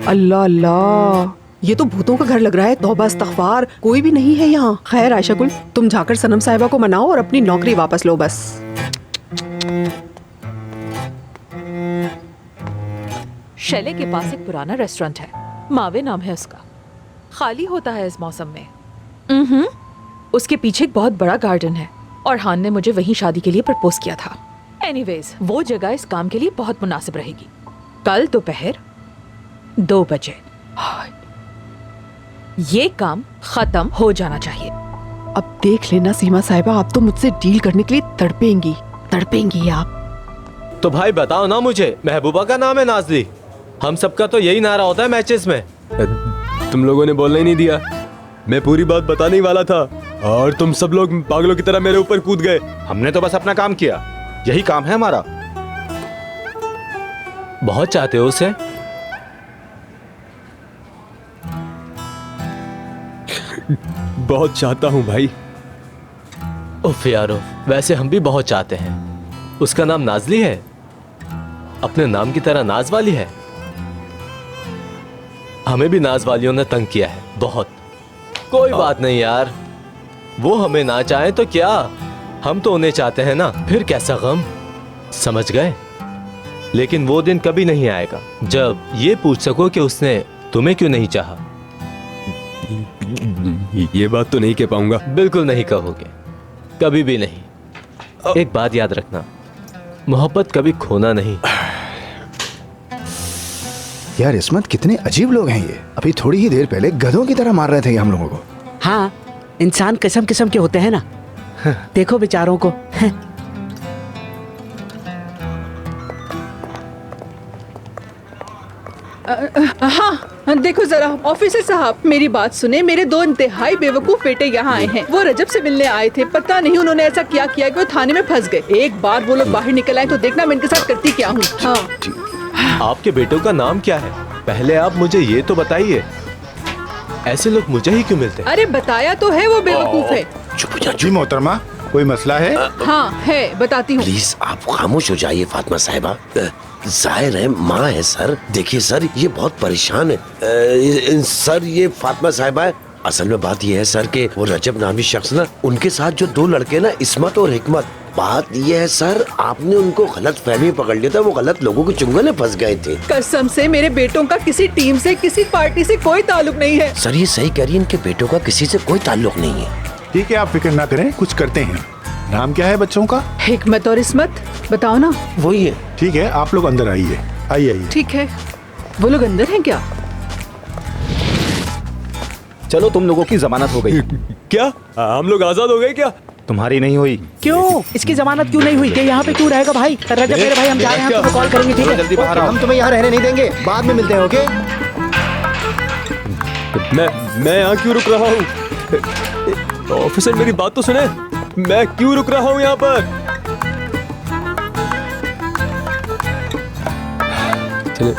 अल्लाह अल्लाह, ये तो भूतों का घर लग रहा है। तौबा इस्तग़फ़ार, कोई भी नहीं है यहाँ। खैर आयशा गुल, तुम जाकर सनम साहिबा को मनाओ और अपनी नौकरी वापस लो बस। शैले के पास एक पुराना रेस्टोरेंट है, मावे नाम है उसका। खाली होता है इस मौसम में। उसके पीछे एक बहुत बड़ा गार्डन है और हान ने मुझे वहीं शादी के लिए प्रपोज किया था। एनीवेज, वो जगह इस काम के लिए बहुत मुनासिब रहेगी। कल दोपहर 2 बजे ये काम खत्म हो जाना चाहिए। अब देख लेना सीमा साहिबा, आप तो मुझसे डील करने के लिए तड़पेंगी आप। तो भाई बताओ ना मुझे, महबूबा का नाम है नाज़ली। हम सबका तो यही नारा होता है मैचेस में। तुम लोगों ने बोलने ही नहीं दिया। मैं पूरी बात बताने ही वाला था और तुम सब लोग पागलों की तरह मेरे ऊपर कूद गए। हमने तो बस अपना काम किया, यही काम है हमारा। बहुत चाहते हो उसे? बहुत चाहता हूँ भाई। उफ यारो, वैसे हम भी बहुत चाहते हैं। उसका नाम नाज़ली है, अपने नाम की तरह नाज वाली है। हमें भी नाज वालियों ने तंग किया है बहुत। कोई बात नहीं यार, वो हमें ना चाहे तो क्या, हम तो उन्हें चाहते हैं ना। फिर कैसा गम, समझ गए? लेकिन वो दिन कभी नहीं आएगा जब ये पूछ सको कि उसने तुम्हें क्यों नहीं चाहा। ये बात तो नहीं कह पाऊंगा। बिल्कुल नहीं कहोगे, कभी भी नहीं। एक बात याद रखना, मोहब्बत कभी खोना नहीं। यार इस्मत, कितने अजीब लोग हैं ये। अभी थोड़ी ही देर पहले गधों की तरह मार रहे थे हम लोगों को। हाँ, इंसान किस्म किस्म के होते हैं ना। देखो बेचारों को। हाँ देखो जरा, ऑफिसर साहब मेरी बात सुने। मेरे 2 इंतहाई बेवकूफ बेटे यहाँ आए हैं। वो रजब से मिलने आए थे। पता नहीं उन्होंने ऐसा क्या किया कि वो थाने में फंस गए। एक बार वो लोग बाहर निकल आए तो देखना मैं इनके साथ करती क्या हूँ। हाँ। आपके बेटों का नाम क्या है? पहले आप मुझे ये तो बताइए। ऐसे लोग मुझे ही क्यों मिलते? अरे बताया तो है, वो बेवकूफ है। चुप जी मोहतरमा, कोई मसला है? हाँ है, बताती हूँ। प्लीज आप खामोश हो जाइए फातिमा साहिबा। जाहिर है माँ है सर। देखिए सर, ये बहुत परेशान है। सर ये फातिमा साहिबा है। असल में बात ये है सर कि वो रजब नामी शख्स ना, उनके साथ जो 2 लड़के ना, इस्मत और हिकमत, बात ये है सर आपने उनको गलत फहमी पकड़ लिया था। वो गलत लोगों के चुंगल में फंस गए थे। कसम से मेरे बेटों का किसी टीम से, किसी पार्टी से कोई ताल्लुक नहीं है। सर ये सही कह रही है, इनके बेटों का किसी से कोई ताल्लुक नहीं है। ठीक है, आप फिक्र ना करें, कुछ करते हैं। नाम क्या है बच्चों का? हिकमत और इस्मत। बताओ ना। वही है। ठीक है, आप लोग अंदर आइए। आइए। ठीक है, वो लोग अंदर हैं क्या? चलो, तुम लोगों की जमानत हो गई। क्या हम लोग आजाद हो गए क्या? तुम्हारी नहीं हुई। क्यों? इसकी जमानत क्यों नहीं हुई? ये यहाँ पे क्यों रहेगा भाई? रजब मेरे भाई, हम जा रहे हैं, तुमको कॉल करेंगे। ठीक है, जल्दी बाहर आओ। हम तुम्हें यहाँ रहने नहीं देंगे, बाद में मिलते हैं। ओके? मैं यहाँ क्यों रुक रहा हूँ? ऑफिसर मेरी बात तो सुने। मैं क्यों रुक रहा हूँ यहाँ पर? चले